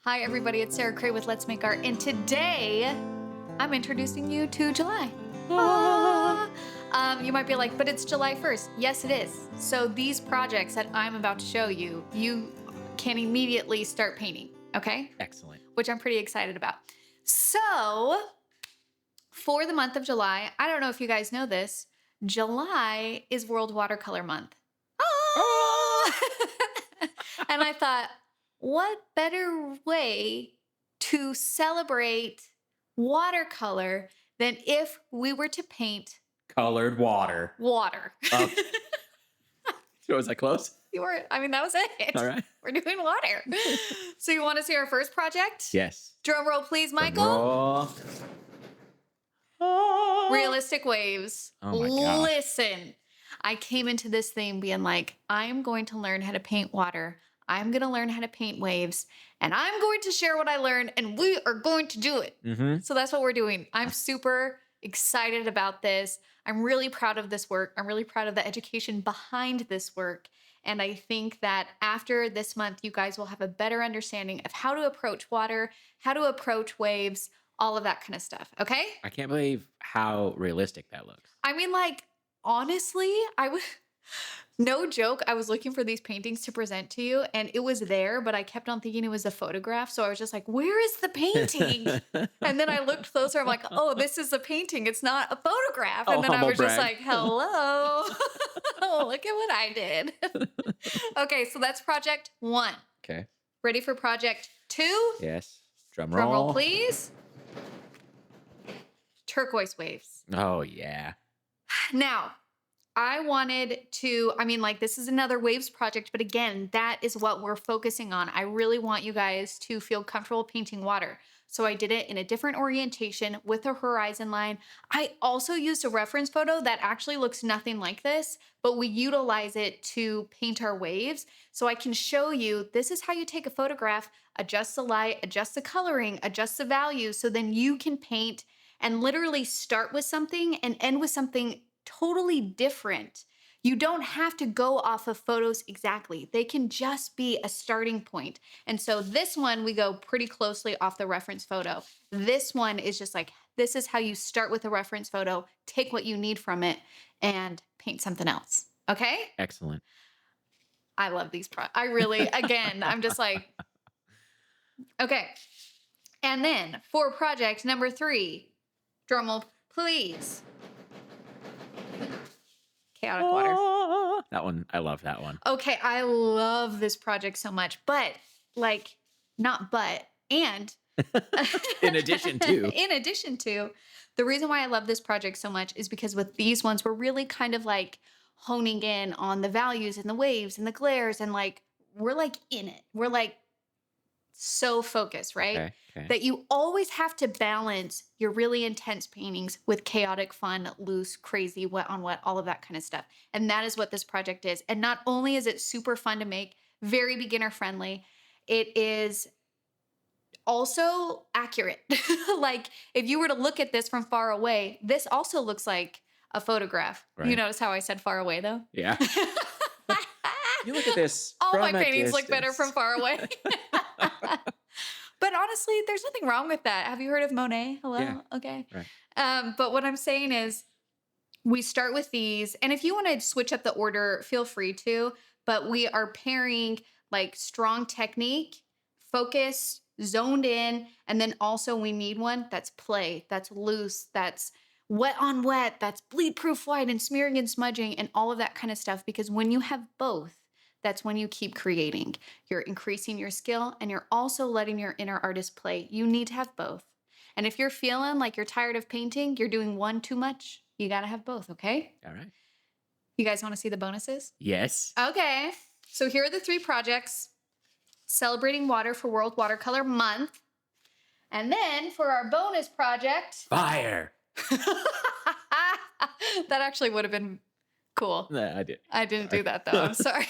Hi everybody, it's Sarah Cray with Let's Make Art, and today I'm introducing you to July. You might be like, but it's July 1st. Yes, it is. So these projects that I'm about to show you, you can immediately start painting, okay? Excellent. Which I'm pretty excited about. So for the month of July, I don't know if you guys know this, July is World Watercolor Month. And I thought, what better way to celebrate watercolor than if we were to paint Colored water. water? Oh. So was I close? You were, I mean, that was it. All right. We're doing water. So you want to see our first project? Yes. Drum roll, please, Michael. Realistic waves. Oh my gosh. Listen, I came into this thing being like, I'm going to learn how to paint water. I'm going to learn how to paint waves, and I'm going to share what I learned, and we are going to do it. Mm-hmm. So that's what we're doing. I'm super excited about this. I'm really proud of this work. I'm really proud of the education behind this work. And I think that after this month, you guys will have a better understanding of how to approach water, how to approach waves, all of that kind of stuff. Okay? I can't believe how realistic that looks. I mean, like, honestly, no joke, I was looking for these paintings to present to you, and it was there, but I kept on thinking it was a photograph. So I was just like, where is the painting? And then I looked closer. I'm like, oh, this is a painting. It's not a photograph. And then I was just like, hello. Look at what I did. Okay, so that's project 1. Okay. Ready for project 2? Yes. Drum Drum roll. roll, please. Turquoise waves. Oh, yeah. Now, I wanted to, this is another waves project, but again, that is what we're focusing on. I really want you guys to feel comfortable painting water. So I did it in a different orientation with a horizon line. I also used a reference photo that actually looks nothing like this, but we utilize it to paint our waves. So I can show you, this is how you take a photograph, adjust the light, adjust the coloring, adjust the value, so then you can paint and literally start with something and end with something totally different. You don't have to go off of photos exactly. They can just be a starting point. And so this one, we go pretty closely off the reference photo. This one is just like, this is how you start with a reference photo, take what you need from it, and paint something else. Okay? Excellent. I love these I really, again, I'm just like, okay. And then for project number 3, drum roll, please. Chaotic water. That one, I love that one. Okay, I love this project so much, but and In addition to, the reason why I love this project so much is because with these ones, we're really kind of like honing in on the values and the waves and the glares, and like, we're like in it. We're like so focused, right? Okay. That you always have to balance your really intense paintings with chaotic, fun, loose, crazy, wet on wet, all of that kind of stuff. And that is what this project is. And not only is it super fun to make, very beginner friendly, it is also accurate. Like, if you were to look at this from far away, this also looks like a photograph. Right. You notice how I said far away though? Yeah. You look at this. All from my a paintings look better distance. from far away. But honestly, there's nothing wrong with that. Have you heard of Monet? Hello? Yeah. Okay. Right. But what I'm saying is, we start with these, and if you want to switch up the order, feel free to, but we are pairing like strong technique, focus, zoned in, and then also we need one that's play, that's loose, that's wet on wet, that's bleed proof white and smearing and smudging and all of that kind of stuff. Because when you have both, that's when you keep creating. You're increasing your skill, and you're also letting your inner artist play. You need to have both. And if you're feeling like you're tired of painting, you're doing one too much, you got to have both, okay? All right. You guys want to see the bonuses? Yes. Okay. So here are the 3 projects celebrating water for World Watercolor Month. And then for our bonus project, Fire. that actually would have been cool. Nah, I did. I didn't do that though. I'm sorry.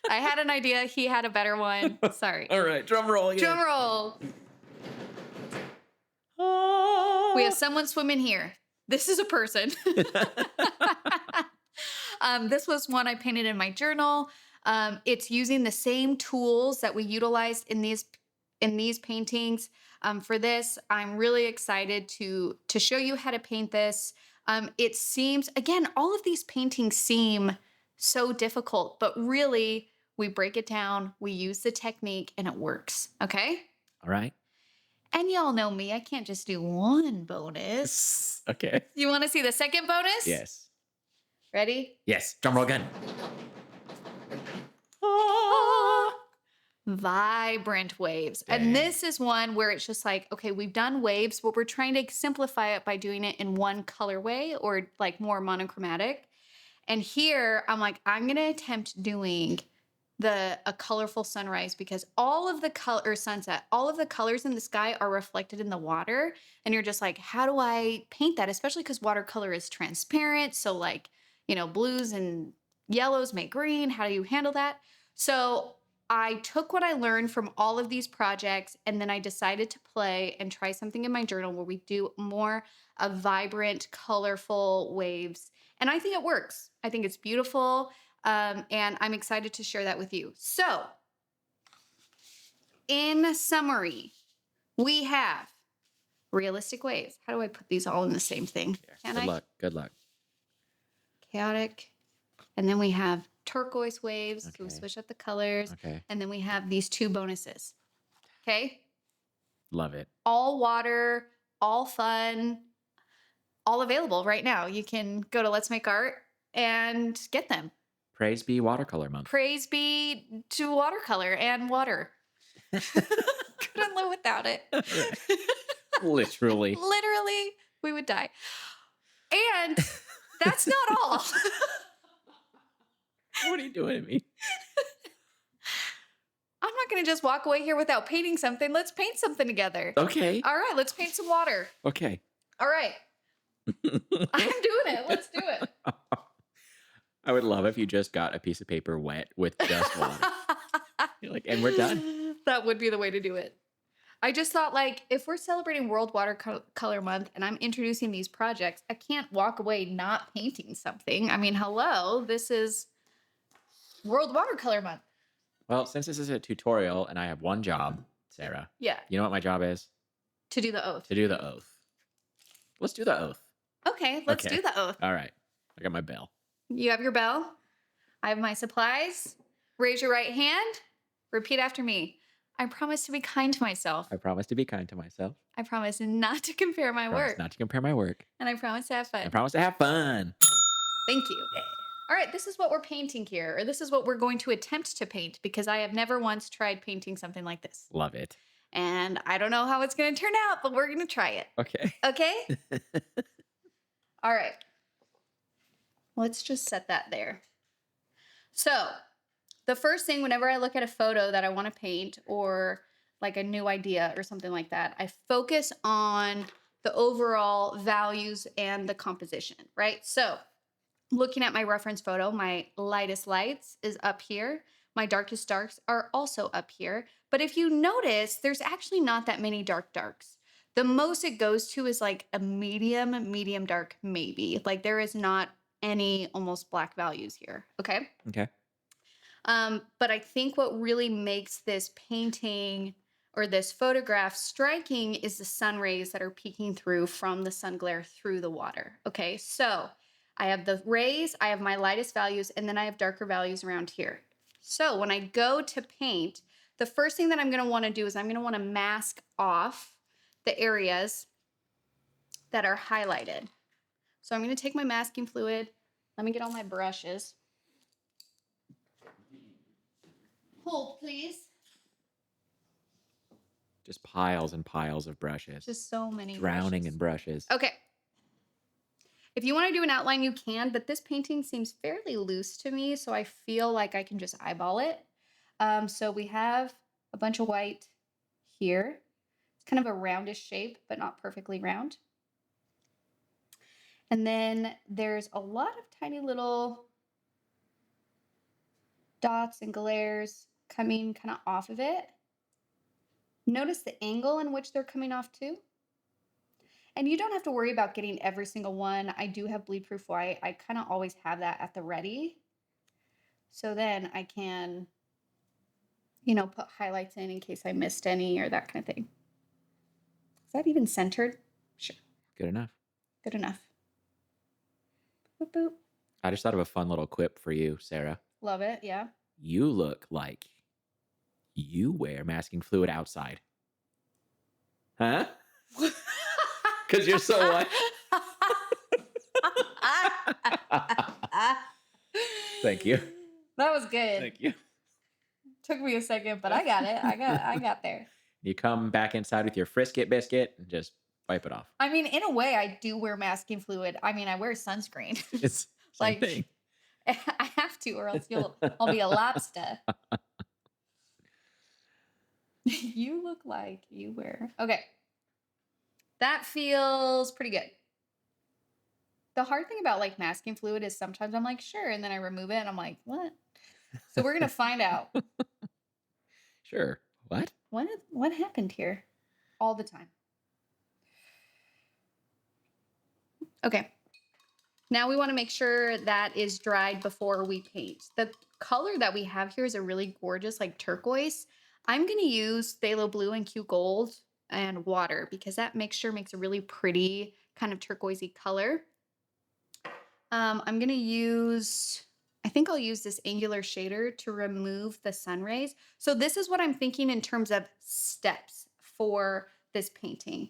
I had an idea. He had a better one. Sorry. All right. Drum roll again. Drum roll. We have someone swimming here. This is a person. This was one I painted in my journal. It's using the same tools that we utilized in these in these paintings. For this, I'm really excited to show you how to paint this. It seems, again, all of these paintings seem so difficult, but really we break it down, we use the technique, and it works. Okay. All right. And y'all know me, I can't just do one bonus. Okay. You want to see the second bonus? Yes. Ready? Yes. Drum roll again. Vibrant waves. Dang. And this is one where it's just like, okay, we've done waves, but we're trying to simplify it by doing it in one colorway or like more monochromatic. And here I'm like, I'm going to attempt doing a colorful sunrise because all of the color or sunset, all of the colors in the sky are reflected in the water. And you're just like, how do I paint that? Especially because watercolor is transparent. So like, blues and yellows make green. How do you handle that? So I took what I learned from all of these projects and then I decided to play and try something in my journal where we do more of vibrant, colorful waves. And I think it works. I think it's beautiful. And I'm excited to share that with you. So, in summary, we have realistic waves. How do I put these all in the same thing? Good luck. Good luck. Chaotic. And then we have turquoise waves. So we Okay. switch up the colors. Okay. And then we have these two bonuses. Okay. Love it. All water, all fun, all available right now. You can go to Let's Make Art and get them. Praise be Watercolor Month. Praise be to watercolor and water. Couldn't live without it. Literally. Literally, we would die. And that's not all. What are you doing to me? I'm not going to just walk away here without painting something. Let's paint something together. Okay. All right, let's paint some water. Okay. All right. I'm doing it. Let's do it. I would love if you just got a piece of paper wet with just water. You're like, and we're done. That would be the way to do it. I just thought, like, if we're celebrating World Watercolor Month and I'm introducing these projects, I can't walk away not painting something. I mean, hello, this is World Watercolor Month. Well, since this is a tutorial and I have one job, Sarah. Yeah. You know what my job is? To do the oath. To do the oath. Let's do the oath. Okay, let's do the oath. All right. I got my bell. You have your bell. I have my supplies. Raise your right hand. Repeat after me. I promise to be kind to myself. I promise to be kind to myself. I promise not to compare my Promise work. not to compare my work. And I promise to have fun. I promise to have fun. Thank you. Yeah. All right, this is what we're painting here, or this is what we're going to attempt to paint because I have never once tried painting something like this. Love it. And I don't know how it's going to turn out, but we're going to try it. Okay. Okay? All right. Let's just set that there. So, the first thing, whenever I look at a photo that I want to paint or like a new idea or something like that, I focus on the overall values and the composition, right? So, looking at my reference photo, my lightest lights is up here. My darkest darks are also up here. But if you notice, there's actually not that many dark darks. The most it goes to is like a medium dark, maybe. Like there is not any almost black values here. Okay. Okay. But I think what really makes this painting or this photograph striking is the sun rays that are peeking through from the sun glare through the water. Okay. So I have the rays, I have my lightest values, and then I have darker values around here. So when I go to paint, the first thing that I'm going to want to do is I'm going to want to mask off the areas that are highlighted. So I'm going to take my masking fluid. Let me get all my brushes. Hold, please. Just piles and piles of brushes. Just so many drowning brushes. in brushes. Okay. If you want to do an outline, you can, but this painting seems fairly loose to me, so I feel like I can just eyeball it. So we have a bunch of white here. It's kind of a roundish shape, but not perfectly round. And then there's a lot of tiny little dots and glares coming kind of off of it. Notice the angle in which they're coming off too. And you don't have to worry about getting every single one. I do have bleed proof white. I kind of always have that at the ready. So then I can, put highlights in case I missed any or that kind of thing. Is that even centered? Sure. Good enough. Good enough. Boop, boop. I just thought of a fun little quip for you, Sarah. Love it. Yeah. You look like you wear masking fluid outside. Huh? Because you're so what? Thank you. That was good. Thank you. Took me a second, but I got it. I got there. You come back inside with your Frisket biscuit and just wipe it off. I mean, in a way, I do wear masking fluid. I mean, I wear sunscreen. It's same Like, thing. I have to, or else I'll be a lobster. You look like you wear. Okay. That feels pretty good. The hard thing about like masking fluid is sometimes I'm like, sure. And then I remove it and I'm like, what? So we're going to find out Sure. What? what happened here all the time. Okay. Now we want to make sure that is dried before we paint. The color that we have here is a really gorgeous like turquoise. I'm going to use phthalo blue and Q gold and water because that mixture makes a really pretty kind of turquoisey color. I'm going to use, I think I'll use this angular shader to remove the sun rays. So this is what I'm thinking in terms of steps for this painting.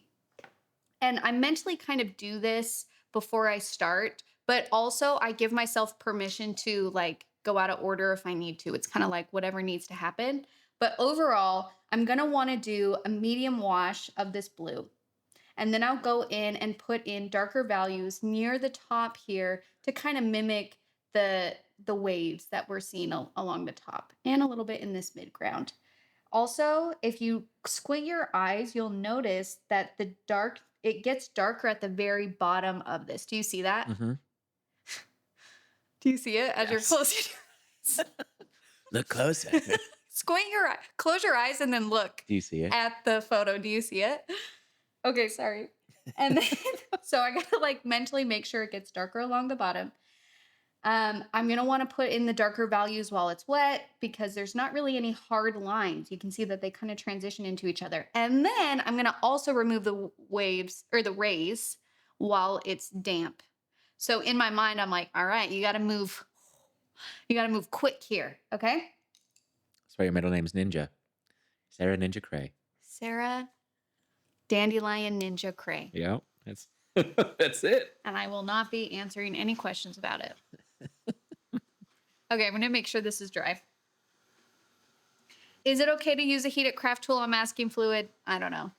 And I mentally kind of do this before I start, but also I give myself permission to like go out of order if I need to. It's kind of like whatever needs to happen. But overall, I'm going to want to do a medium wash of this blue. And then I'll go in and put in darker values near the top here to kind of mimic the waves that we're seeing along the top and a little bit in this midground. Also, if you squint your eyes, you'll notice that it gets darker at the very bottom of this. Do you see that? Mm-hmm. Do you see it as you're Yes. closing your eyes? Look closer. Squint your eye, close your eyes and then look Do you see it? at the photo. Do you see it? Okay, sorry. And then, so I gotta like mentally make sure it gets darker along the bottom. I'm gonna want to put in the darker values while it's wet because there's not really any hard lines. You can see that they kind of transition into each other. And then I'm gonna also remove the waves or the rays while it's damp. So in my mind, I'm like, all right, you gotta move quick here, okay? That's why your middle name's Ninja. Sarah Ninja Cray. Sarah Dandelion Ninja Cray. Yeah, that's that's it. And I will not be answering any questions about it. Okay, I'm gonna make sure this is dry. Is it okay to use a heated craft tool on masking fluid? I don't know.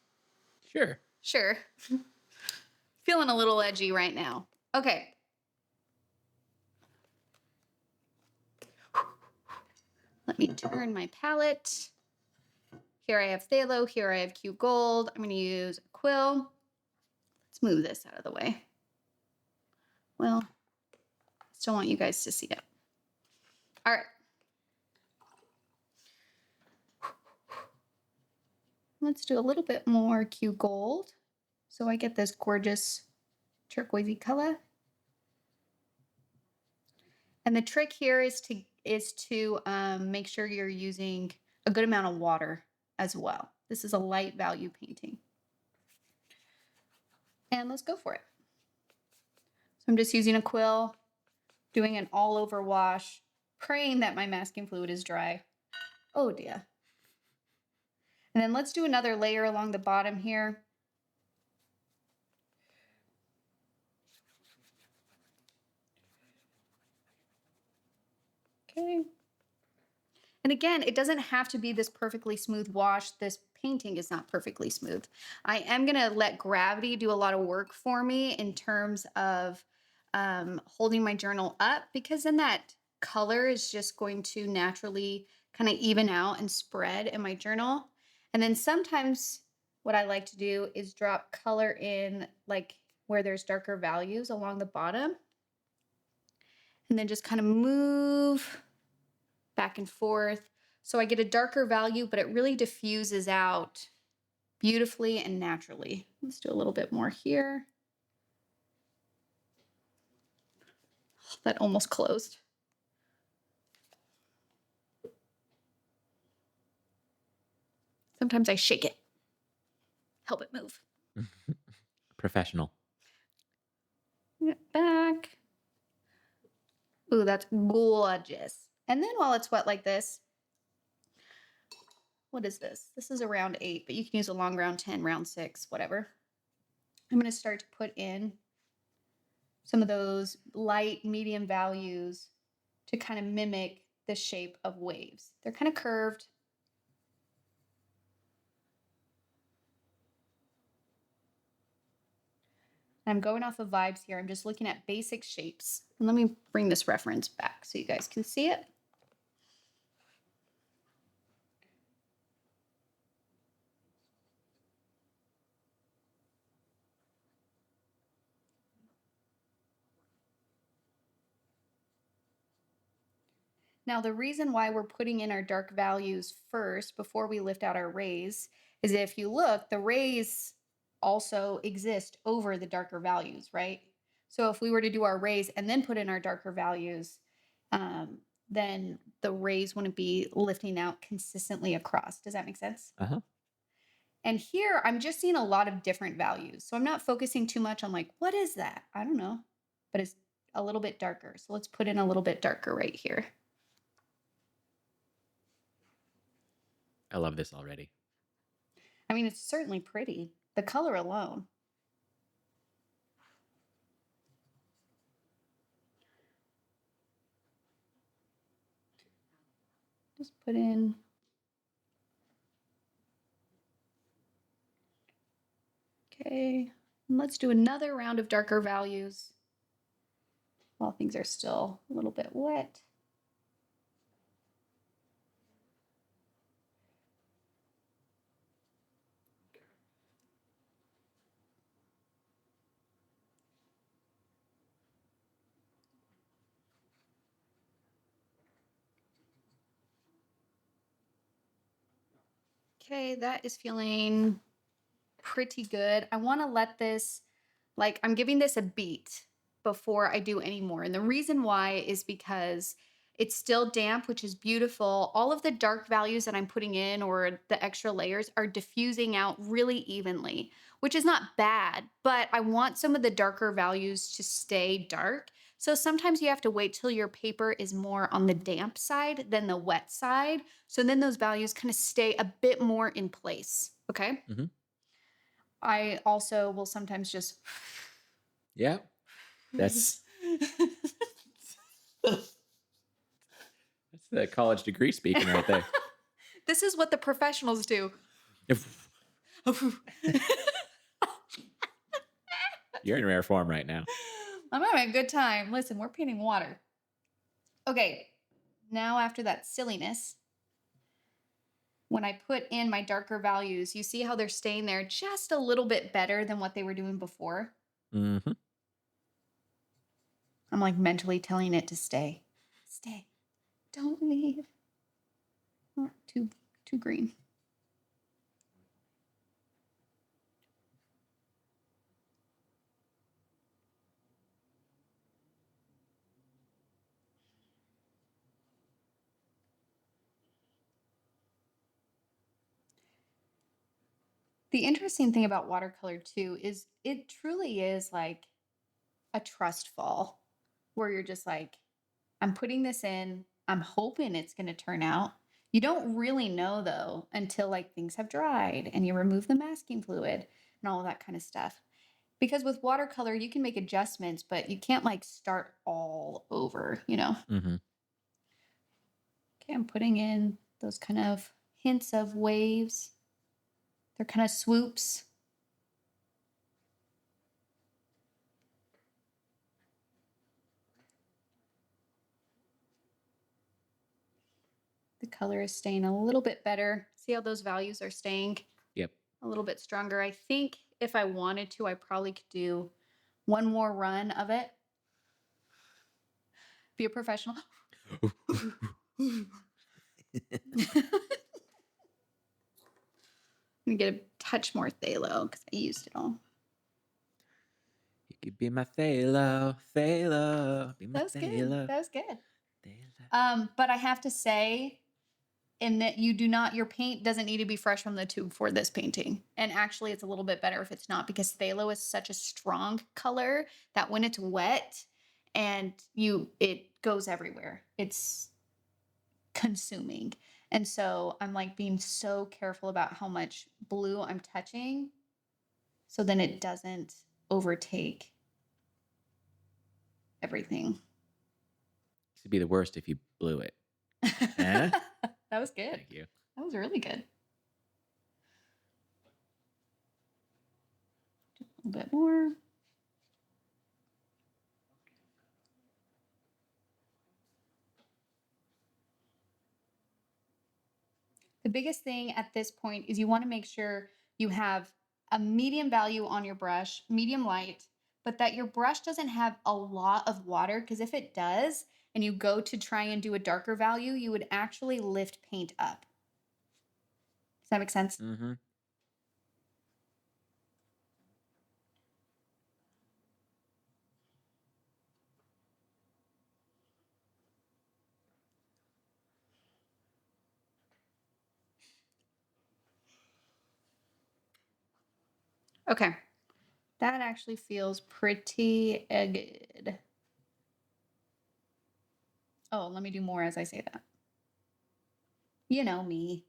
Sure. Sure. Feeling a little edgy right now. Okay. Let me turn my palette. Here I have phthalo. Here I have Q gold. I'm going to use a quill. Let's move this out of the way. Well, I still want you guys to see it. All right. Let's do a little bit more Q gold so I get this gorgeous turquoisey color. And the trick here is to make sure you're using a good amount of water as well. This is a light value painting. And let's go for it. So I'm just using a quill, doing an all over wash, praying that my masking fluid is dry. Oh dear. And then let's do another layer along the bottom here. Okay. And again, it doesn't have to be this perfectly smooth wash. This painting is not perfectly smooth. I am going to let gravity do a lot of work for me in terms of holding my journal up, because then that color is just going to naturally kind of even out and spread in my journal. And then sometimes what I like to do is drop color in like where there's darker values along the bottom. And then just kind of move back and forth. So I get a darker value, but it really diffuses out beautifully and naturally. Let's do a little bit more here. That almost closed. Sometimes I shake it, help it move. Professional. Get back. Ooh, that's gorgeous. And then while it's wet like this, what is this? This is a round 8, but you can use a long round 10, round 6, whatever. I'm going to start to put in some of those light, medium values to kind of mimic the shape of waves. They're kind of curved. I'm going off of vibes here. I'm just looking at basic shapes. And let me bring this reference back so you guys can see it. Now, the reason why we're putting in our dark values first before we lift out our rays is if you look, the rays also exist over the darker values, right? So if we were to do our rays and then put in our darker values, then the rays wouldn't be lifting out consistently across. Does that make sense? Uh-huh. And here I'm just seeing a lot of different values. So I'm not focusing too much on like, what is that? I don't know, but it's a little bit darker. So let's put in a little bit darker right here. I love this already. I mean, it's certainly pretty. The color alone. Just put in. Okay. And let's do another round of darker values while things are still a little bit wet. Okay, that is feeling pretty good. I want to let this, like, I'm giving this a beat before I do any more. And the reason why is because it's still damp, which is beautiful. All of the dark values that I'm putting in or the extra layers are diffusing out really evenly, which is not bad, but I want some of the darker values to stay dark. So sometimes you have to wait till your paper is more on the damp side than the wet side. So then those values kind of stay a bit more in place. Okay. Mm-hmm. I also will sometimes just. Yeah. That's that's the college degree speaking right there. This is what the professionals do. You're in rare form right now. I'm having a good time. Listen, we're painting water. Okay, now after that silliness, when I put in my darker values, you see how they're staying there just a little bit better than what they were doing before? Mm-hmm. I'm like mentally telling it to stay. Stay. Don't leave. Oh, too green. The interesting thing about watercolor too is it truly is like a trust fall where you're just like, I'm putting this in. I'm hoping it's going to turn out. You don't really know though until like things have dried and you remove the masking fluid and all of that kind of stuff. Because with watercolor, you can make adjustments, but you can't like start all over, you know? Mm-hmm. Okay, I'm putting in those kind of hints of waves. They're kind of swoops. The color is staying a little bit better. See how those values are staying Yep. a little bit stronger. I think if I wanted to, I probably could do one more run of it. Be a professional. I'm gonna get a touch more phthalo because I used it all. You could be my Phthalo, Phthalo, be my That was good. Phthalo, That was good. Phthalo. But I have to say, and that you do not, your paint doesn't need to be fresh from the tube for this painting. And actually, it's a little bit better if it's not, because phthalo is such a strong color that when it's wet and it goes everywhere. It's consuming. And so I'm like being so careful about how much blue I'm touching so then it doesn't overtake everything. This would be the worst if you blew it. Huh? That was good. Thank you. That was really good. A little bit more. The biggest thing at this point is you want to make sure you have a medium value on your brush, medium light, but that your brush doesn't have a lot of water, because if it does and you go to try and do a darker value, you would actually lift paint up. Does that make sense? Mm-hmm. Okay. That actually feels pretty good. Oh, let me do more as I say that. You know me.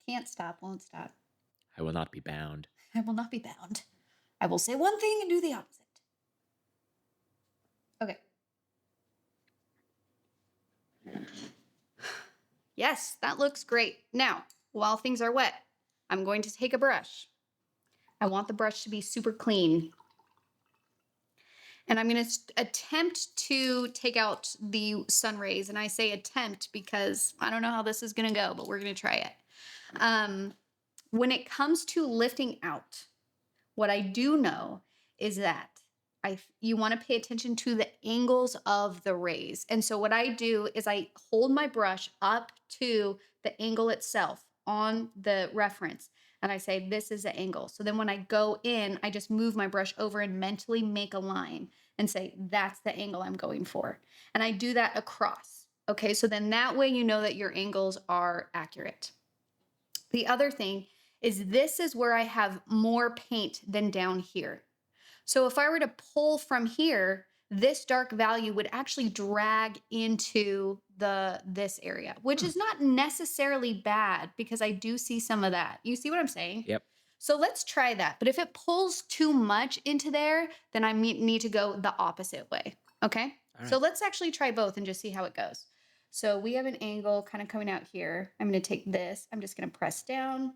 Can't stop, won't stop. I will not be bound. I will not be bound. I will say one thing and do the opposite. Okay. Yes, that looks great. Now, while things are wet, I'm going to take a brush. I want the brush to be super clean. And I'm going to attempt to take out the sun rays. And I say attempt because I don't know how this is going to go, but we're going to try it. When it comes to lifting out, what I do know is that you want to pay attention to the angles of the rays. And so what I do is I hold my brush up to the angle itself on the reference. And I say, this is the angle. So then when I go in, I just move my brush over and mentally make a line and say, that's the angle I'm going for. And I do that across. Okay, so then that way you know that your angles are accurate. The other thing is this is where I have more paint than down here. So if I were to pull from here, this dark value would actually drag into this area, which is not necessarily bad because I do see some of that. You see what I'm saying? Yep. So let's try that. But if it pulls too much into there, then I need to go the opposite way. Okay? All right. So let's actually try both and just see how it goes. So we have an angle kind of coming out here. I'm going to take this. I'm just going to press down.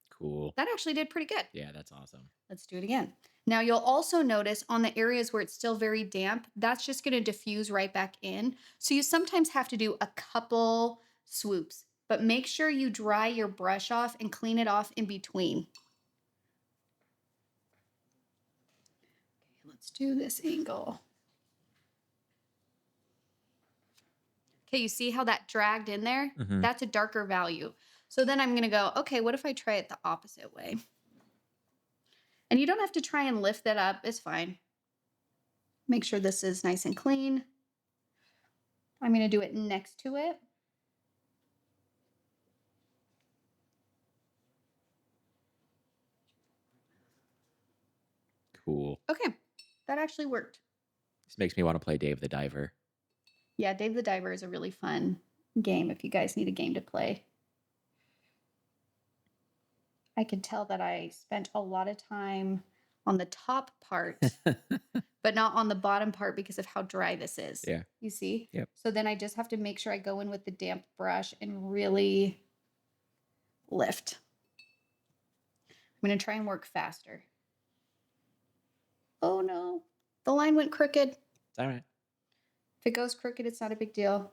Cool. That actually did pretty good. Yeah, that's awesome. Let's do it again. Now you'll also notice on the areas where it's still very damp, that's just going to diffuse right back in. So you sometimes have to do a couple swoops, but make sure you dry your brush off and clean it off in between. Okay, let's do this angle. Okay, you see how that dragged in there? Mm-hmm. That's a darker value. So then I'm going to go, okay, what if I try it the opposite way? And you don't have to try and lift that up. It's fine. Make sure this is nice and clean. I'm going to do it next to it. Cool. Okay, that actually worked. This makes me want to play Dave the Diver. Yeah, Dave the Diver is a really fun game if you guys need a game to play. I could tell that I spent a lot of time on the top part, but not on the bottom part because of how dry this is. Yeah. You see? Yep. So then I just have to make sure I go in with the damp brush and really lift. I'm going to try and work faster. Oh no, the line went crooked. It's all right. If it goes crooked, it's not a big deal.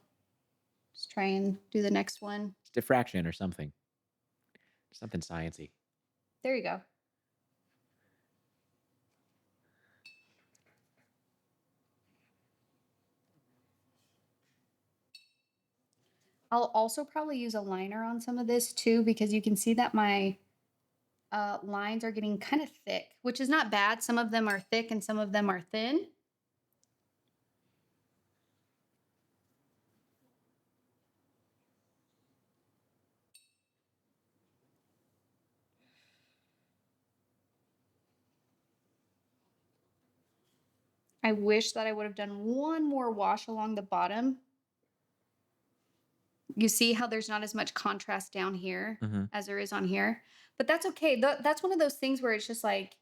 Just try and do the next one. It's diffraction or something. Something sciencey. There you go. I'll also probably use a liner on some of this too, because you can see that my lines are getting kind of thick, which is not bad. Some of them are thick and some of them are thin. I wish that I would have done one more wash along the bottom. You see how there's not as much contrast down here Mhm. as there is on here? But that's okay. That's one of those things where it's just like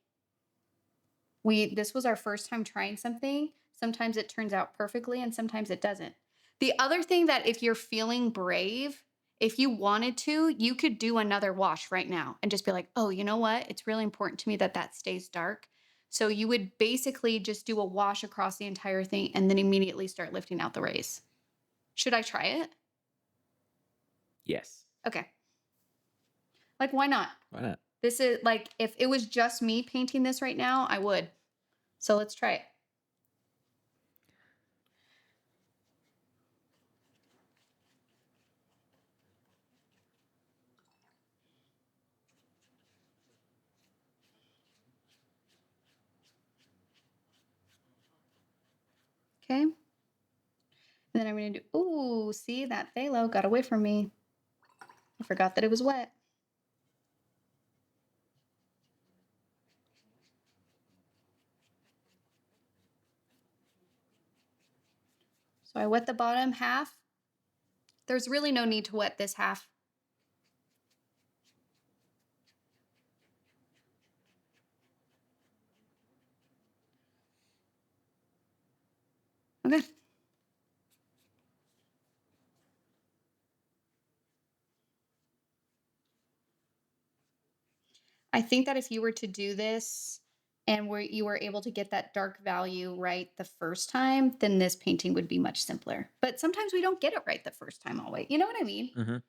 this was our first time trying something. Sometimes it turns out perfectly and sometimes it doesn't. The other thing that if you're feeling brave, if you wanted to, you could do another wash right now and just be like, "Oh, you know what? It's really important to me that that stays dark." So you would basically just do a wash across the entire thing and then immediately start lifting out the rays. Should I try it? Yes. Okay. Like, why not? Why not? This is like, if it was just me painting this right now, I would. So let's try it. Okay. And then I'm going to do, ooh, see that phthalo got away from me. I forgot that it was wet. So I wet the bottom half. There's really no need to wet this half. Okay. I think that if you were to do this and where you were able to get that dark value right the first time, then this painting would be much simpler. But sometimes we don't get it right the first time always. You know what I mean? Mhm.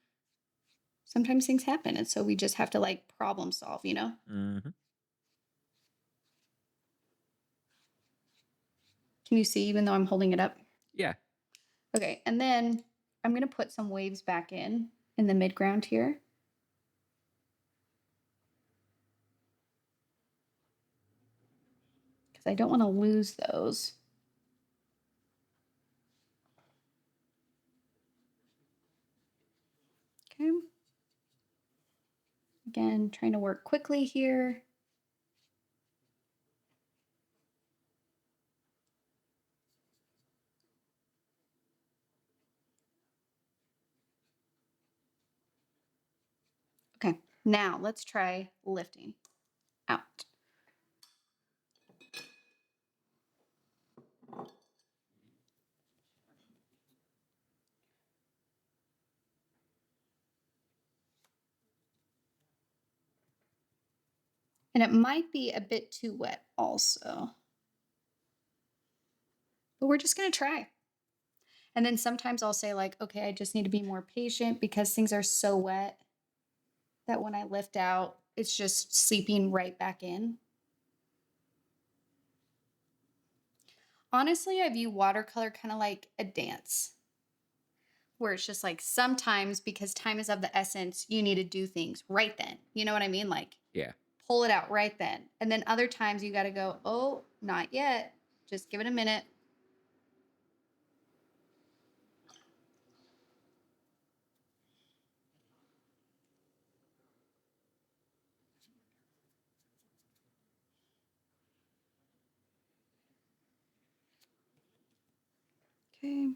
Sometimes things happen. And so we just have to like problem solve, you know? Mhm. Can you see even though I'm holding it up? Yeah. Okay. And then I'm going to put some waves back in the midground here. Because I don't want to lose those. Okay. Again, trying to work quickly here. Okay. Now let's try lifting out. And it might be a bit too wet also. But we're just going to try. And then sometimes I'll say, like, okay, I just need to be more patient because things are so wet that when I lift out, it's just seeping right back in. Honestly, I view watercolor kind of like a dance where it's just like sometimes because time is of the essence, you need to do things right then. You know what I mean? Like Yeah. pull it out right then. And then other times you got to go, oh, not yet. Just give it a minute. Okay.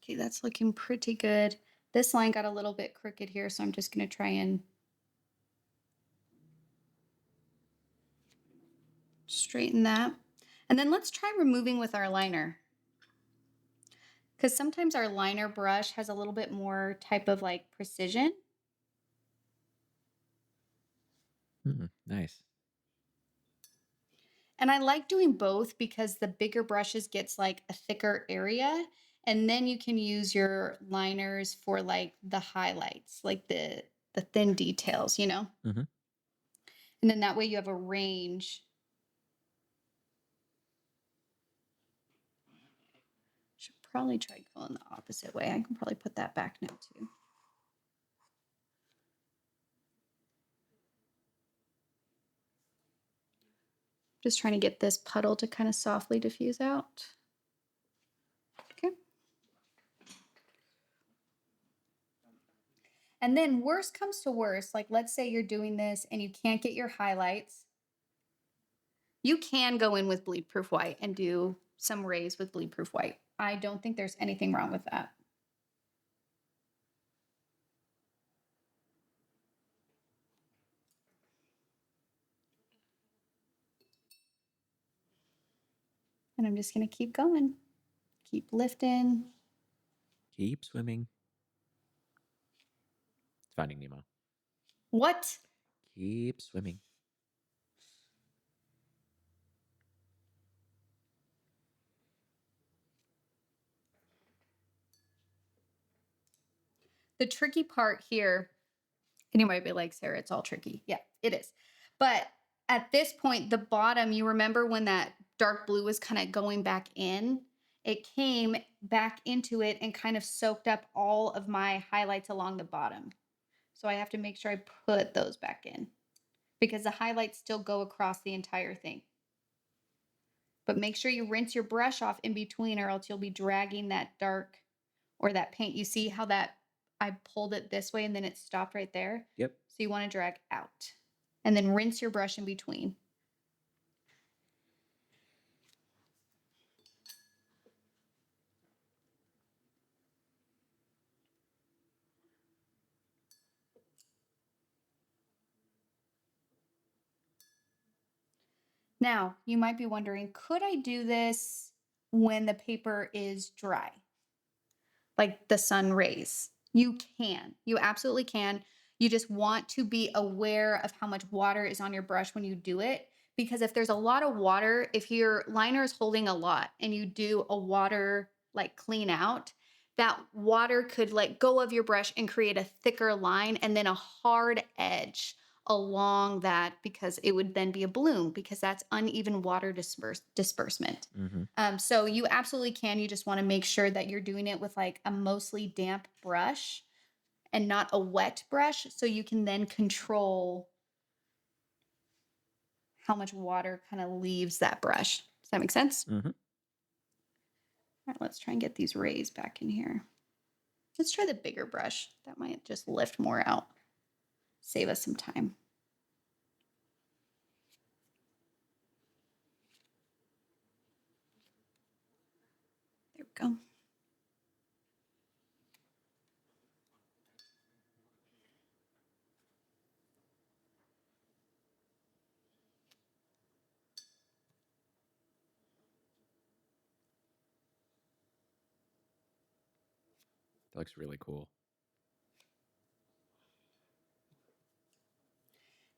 Okay, that's looking pretty good. This line got a little bit crooked here, so I'm just going to try and straighten that. And then let's try removing with our liner. Because sometimes our liner brush has a little bit more type of like precision. Nice. And I like doing both because the bigger brushes gets like a thicker area. And then you can use your liners for like the highlights, like the thin details, you know? Mhm. And then that way you have a range. Should probably try going the opposite way. I can probably put that back now too. Just trying to get this puddle to kind of softly diffuse out. Okay. And then worst comes to worst, like let's say you're doing this and you can't get your highlights. You can go in with bleed proof white and do some rays with bleed proof white. I don't think there's anything wrong with that. And I'm just going to keep going, keep lifting. Keep swimming. It's Finding Nemo. What? Keep swimming. The tricky part here, and you might be like, Sarah, it's all tricky. Yeah, it is. But at this point, the bottom, you remember when that dark blue was kind of going back in? It came back into it and kind of soaked up all of my highlights along the bottom. So I have to make sure I put those back in because the highlights still go across the entire thing. But make sure you rinse your brush off in between or else you'll be dragging that dark or that paint. You see how that I pulled it this way and then it stopped right there? Yep. So you want to drag out and then rinse your brush in between. Now, you might be wondering, could I do this when the paper is dry? Like the sun rays. You can. You absolutely can. You just want to be aware of how much water is on your brush when you do it. Because if there's a lot of water, if your liner is holding a lot and you do a water like clean out, that water could let go of your brush and create a thicker line and then a hard edge along that because it would then be a bloom because that's uneven water disbursement. Mm-hmm. So you absolutely can. You just want to make sure that you're doing it with like a mostly damp brush and not a wet brush. So you can then control how much water kind of leaves that brush. Does that make sense? Mm-hmm. All right, let's try and get these rays back in here. Let's try the bigger brush. That might just lift more out. Save us some time. There we go. That looks really cool.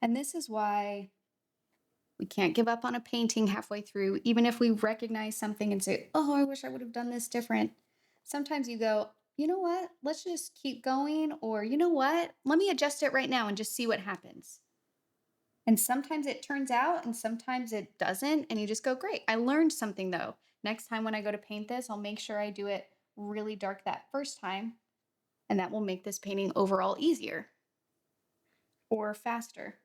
And this is why we can't give up on a painting halfway through, even if we recognize something and say, oh, I wish I would have done this different. Sometimes you go, you know what? Let's just keep going. Or, you know what? Let me adjust it right now and just see what happens. And sometimes it turns out and sometimes it doesn't. And you just go, great. I learned something though. Next time when I go to paint this, I'll make sure I do it really dark that first time. And that will make this painting overall easier or faster.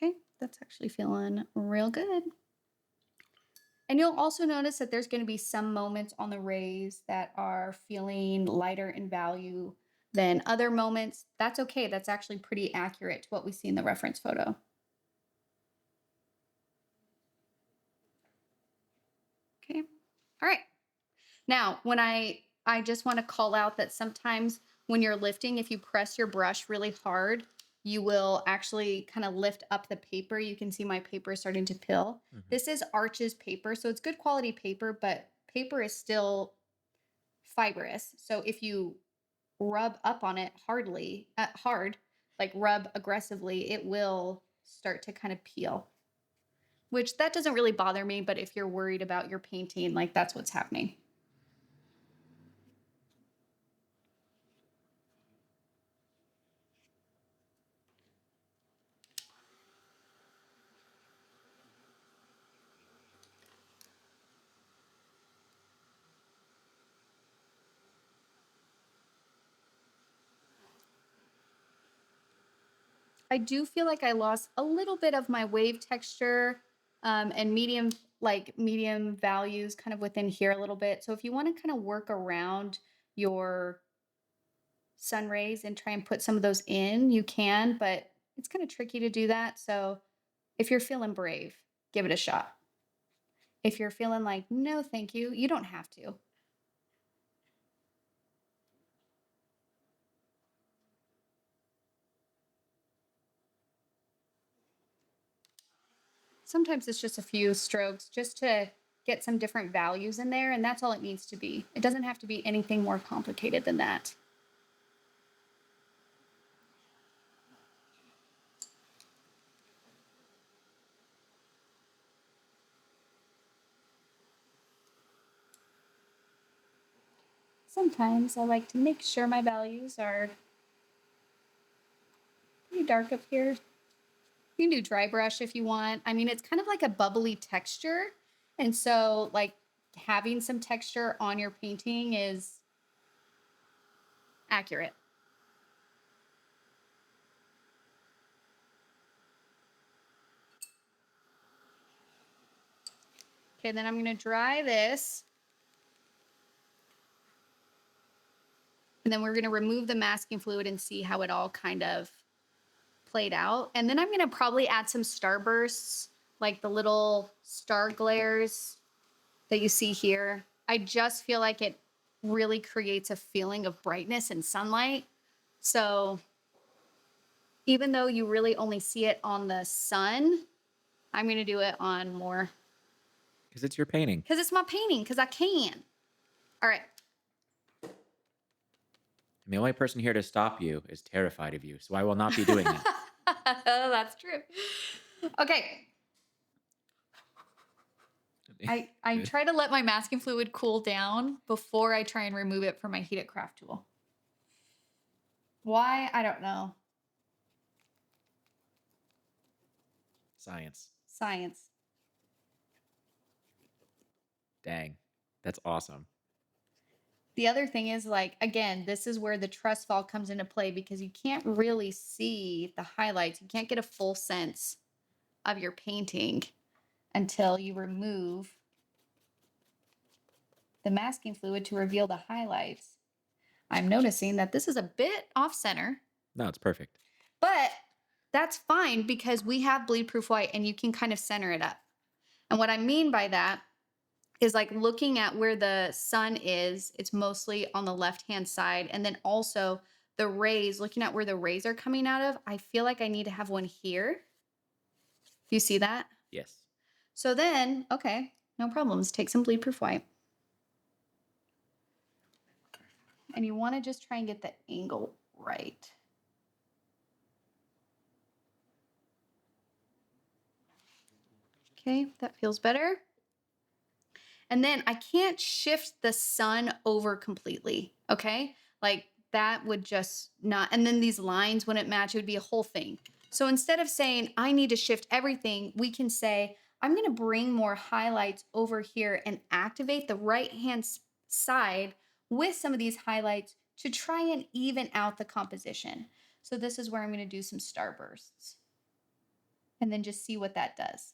Okay, that's actually feeling real good. And you'll also notice that there's going to be some moments on the rays that are feeling lighter in value than other moments. That's okay. That's actually pretty accurate to what we see in the reference photo. Okay. All right. Now, when I just want to call out that sometimes when you're lifting, if you press your brush really hard, you will actually kind of lift up the paper. You can see my paper is starting to peel. Mm-hmm. This is Arches paper, so it's good quality paper, but paper is still fibrous. So if you rub up on it hard, like rub aggressively, it will start to kind of peel. Which that doesn't really bother me, but if you're worried about your painting, like that's what's happening. I do feel like I lost a little bit of my wave texture and medium values kind of within here a little bit. So if you want to kind of work around your sun rays and try and put some of those in, you can, but it's kind of tricky to do that. So if you're feeling brave, give it a shot. If you're feeling like, no, thank you, you don't have to. Sometimes it's just a few strokes just to get some different values in there, and that's all it needs to be. It doesn't have to be anything more complicated than that. Sometimes I like to make sure my values are pretty dark up here. You can do dry brush if you want. I mean, it's kind of like a bubbly texture. And so, like, having some texture on your painting is accurate. Okay, then I'm going to dry this. And then we're going to remove the masking fluid and see how it all kind of played out. And then I'm going to probably add some starbursts, like the little star glares that you see here. I just feel like it really creates a feeling of brightness and sunlight. So even though you really only see it on the sun, I'm going to do it on more. Because it's your painting. Because it's my painting, because I can. All right. And the only person here to stop you is terrified of you, so I will not be doing that. Oh, that's true. Okay. I try to let my masking fluid cool down before I try and remove it from my Heat It Craft tool. Why? I don't know. Science. Science. Dang. That's awesome. The other thing is, like, again, this is where the trust fall comes into play because you can't really see the highlights. You can't get a full sense of your painting until you remove the masking fluid to reveal the highlights. I'm noticing that this is a bit off center. No, it's perfect. But that's fine because we have bleed proof white and you can kind of center it up. And what I mean by that is like looking at where the sun is, it's mostly on the left-hand side. And then also the rays, looking at where the rays are coming out of, I feel like I need to have one here. You see that? Yes. So then, okay, no problems. Take some bleed proof white. And you want to just try and get the angle right. Okay, that feels better. And then I can't shift the sun over completely, okay? Like that would just not, and then these lines wouldn't match, it would be a whole thing. So instead of saying, I need to shift everything, we can say, I'm gonna bring more highlights over here and activate the right-hand side with some of these highlights to try and even out the composition. So this is where I'm gonna do some starbursts and then just see what that does.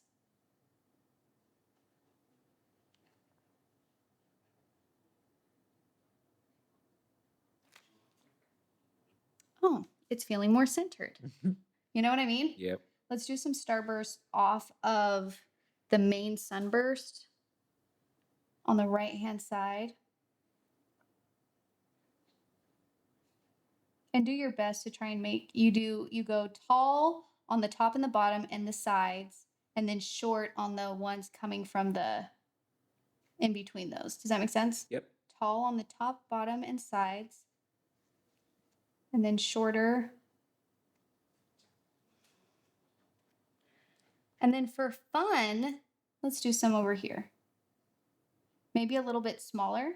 Oh, it's feeling more centered. You know what I mean? Yep. Let's do some starburst off of the main sunburst on the right-hand side. And do your best to try and make, you go tall on the top and the bottom and the sides, and then short on the ones coming from the, in between those. Does that make sense? Yep. Tall on the top, bottom, and sides, and then shorter. And then for fun, let's do some over here. Maybe a little bit smaller.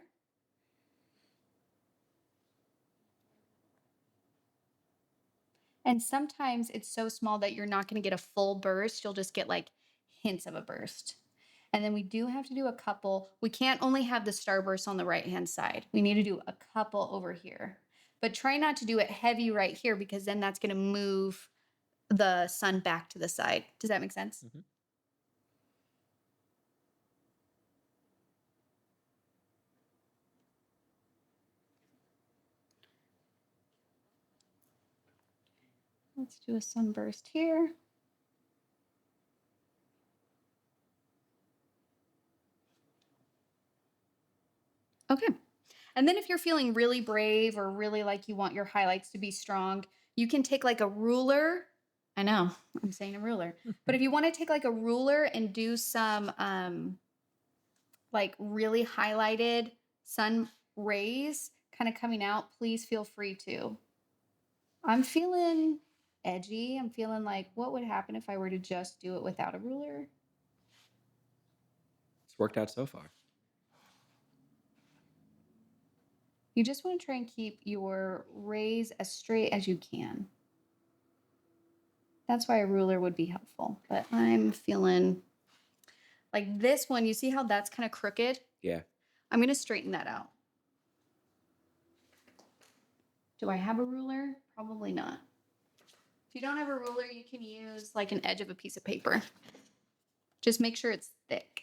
And sometimes it's so small that you're not going to get a full burst. You'll just get like hints of a burst. And then we do have to do a couple. We can't only have the starburst on the right-hand side. We need to do a couple over here. But try not to do it heavy right here because then that's going to move the sun back to the side. Does that make sense? Mhm. Let's do a sunburst here. Okay. And then if you're feeling really brave or really like you want your highlights to be strong, you can take like a ruler. I know, I'm saying a ruler. But if you want to take like a ruler and do some like really highlighted sun rays kind of coming out, please feel free to. I'm feeling edgy. I'm feeling like what would happen if I were to just do it without a ruler? It's worked out so far. You just want to try and keep your rays as straight as you can. That's why a ruler would be helpful. But I'm feeling like this one, you see how that's kind of crooked? Yeah. I'm going to straighten that out. Do I have a ruler? Probably not. If you don't have a ruler, you can use like an edge of a piece of paper. Just make sure it's thick.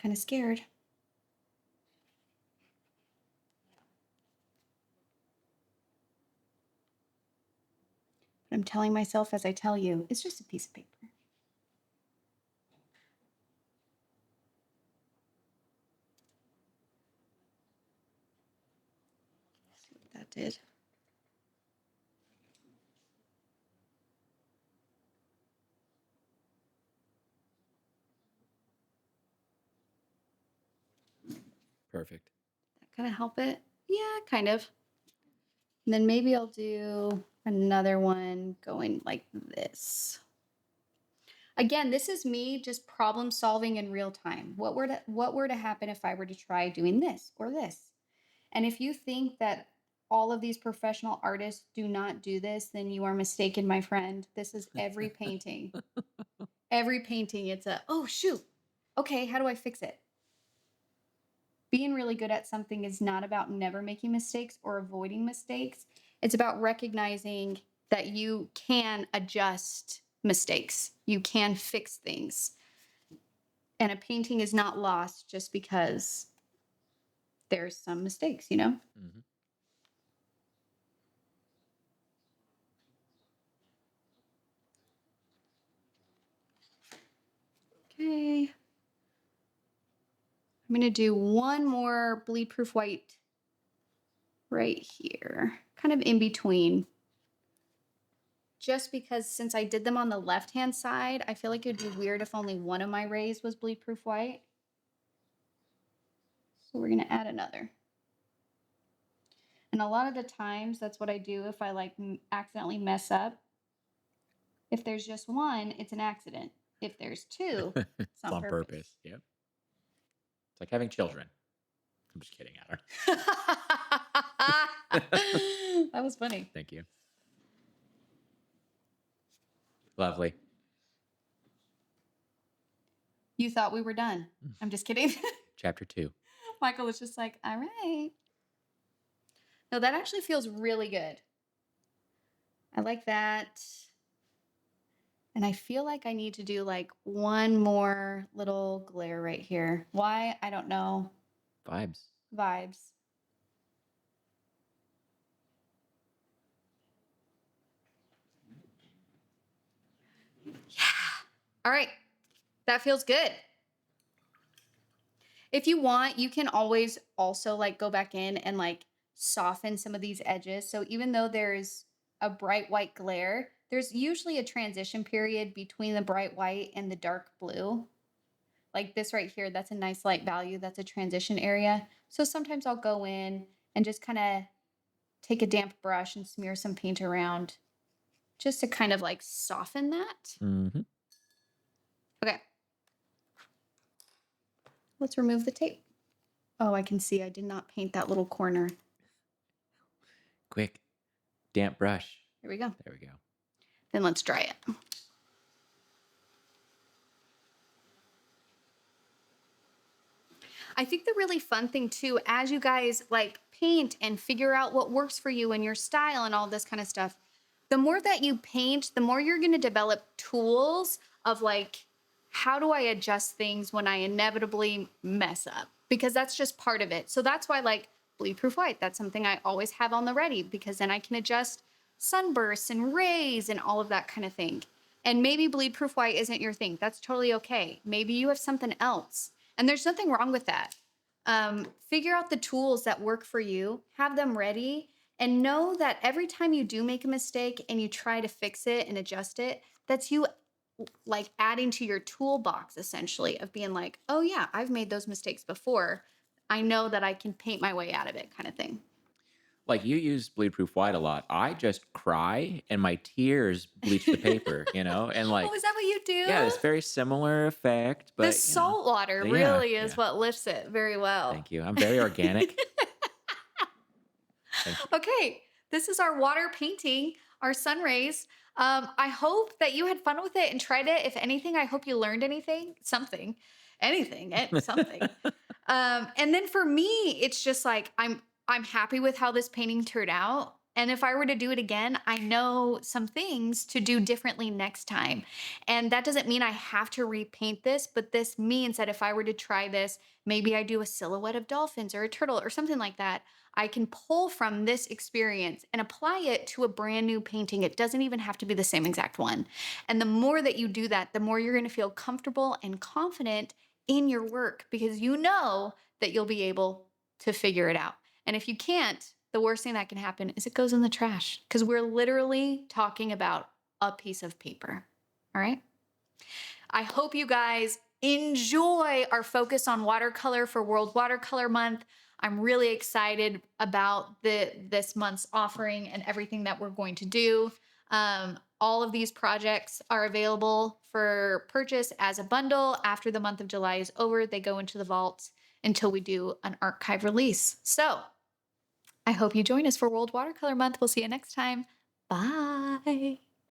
Kind of scared. But I'm telling myself as I tell you, it's just a piece of paper. See what that did. Perfect. That kind of help it? Yeah, kind of. And then maybe I'll do another one going like this. Again, this is me just problem solving in real time. What were to happen if I were to try doing this or this? And if you think that all of these professional artists do not do this, then you are mistaken, my friend. This is every painting. Every painting, it's a, oh, shoot. Okay, how do I fix it? Being really good at something is not about never making mistakes or avoiding mistakes. It's about recognizing that you can adjust mistakes, you can fix things. And a painting is not lost just because there's some mistakes, you know? Mhm. Okay. I'm going to do one more bleed proof white right here, kind of in between. Just because since I did them on the left hand side, I feel like it'd be weird if only one of my rays was bleed proof white. So we're going to add another. And a lot of the times that's what I do if I like accidentally mess up. If there's just one, it's an accident. If there's two, it's It's on on purpose. purpose. Yep. It's like having children. I'm just kidding, Adam. That was funny. Thank you. Lovely. You thought we were done. I'm just kidding. Chapter 2. Michael was just like, all right. No, that actually feels really good. I like that. And I feel like I need to do like one more little glare right here. Why? I don't know. Vibes. Vibes. Yeah. All right. That feels good. If you want, you can always also like go back in and like soften some of these edges. So even though there's a bright white glare, there's usually a transition period between the bright white and the dark blue. Like this right here, that's a nice light value. That's a transition area. So sometimes I'll go in and just kind of take a damp brush and smear some paint around just to kind of like soften that. Mm-hmm. Okay. Let's remove the tape. Oh, I can see I did not paint that little corner. Quick. Damp brush. Here we go. There we go. Then let's dry it. I think the really fun thing too, as you guys like paint and figure out what works for you and your style and all this kind of stuff, the more that you paint, the more you're going to develop tools of like, how do I adjust things when I inevitably mess up? Because that's just part of it. So that's why, like, bleed proof white, that's something I always have on the ready because then I can adjust sunbursts and rays and all of that kind of thing. And maybe bleed proof white isn't your thing. That's totally okay. Maybe you have something else. And there's nothing wrong with that. Figure out the tools that work for you, have them ready, and know that every time you do make a mistake and you try to fix it and adjust it, that's you like adding to your toolbox essentially of being like, oh yeah, I've made those mistakes before. I know that I can paint my way out of it, kind of thing. Like, you use bleed proof white a lot. I just cry and my tears bleach the paper, and, Oh, like, is that what you yeah, do? it's very similar effect, The but, salt water yeah, really is yeah. what lifts it very well. Thank you. I'm very organic. Thank you. Okay, this is our water painting, our sun rays. I hope that you had fun with it and tried it. If anything, I hope you learned anything, something, anything, something. And then for me, it's just like I'm happy with how this painting turned out. And if I were to do it again, I know some things to do differently next time. And that doesn't mean I have to repaint this, but this means that if I were to try this, maybe I do a silhouette of dolphins or a turtle or something like that. I can pull from this experience and apply it to a brand new painting. It doesn't even have to be the same exact one. And the more that you do that, the more you're going to feel comfortable and confident in your work because you know that you'll be able to figure it out. And if you can't, the worst thing that can happen is it goes in the trash because we're literally talking about a piece of paper. All right. I hope you guys enjoy our focus on watercolor for World Watercolor Month. I'm really excited about this month's offering and everything that we're going to do. All of these projects are available for purchase as a bundle. After the month of July is over, they go into the vault until we do an archive release. So I hope you join us for World Watercolor Month. We'll see you next time. Bye.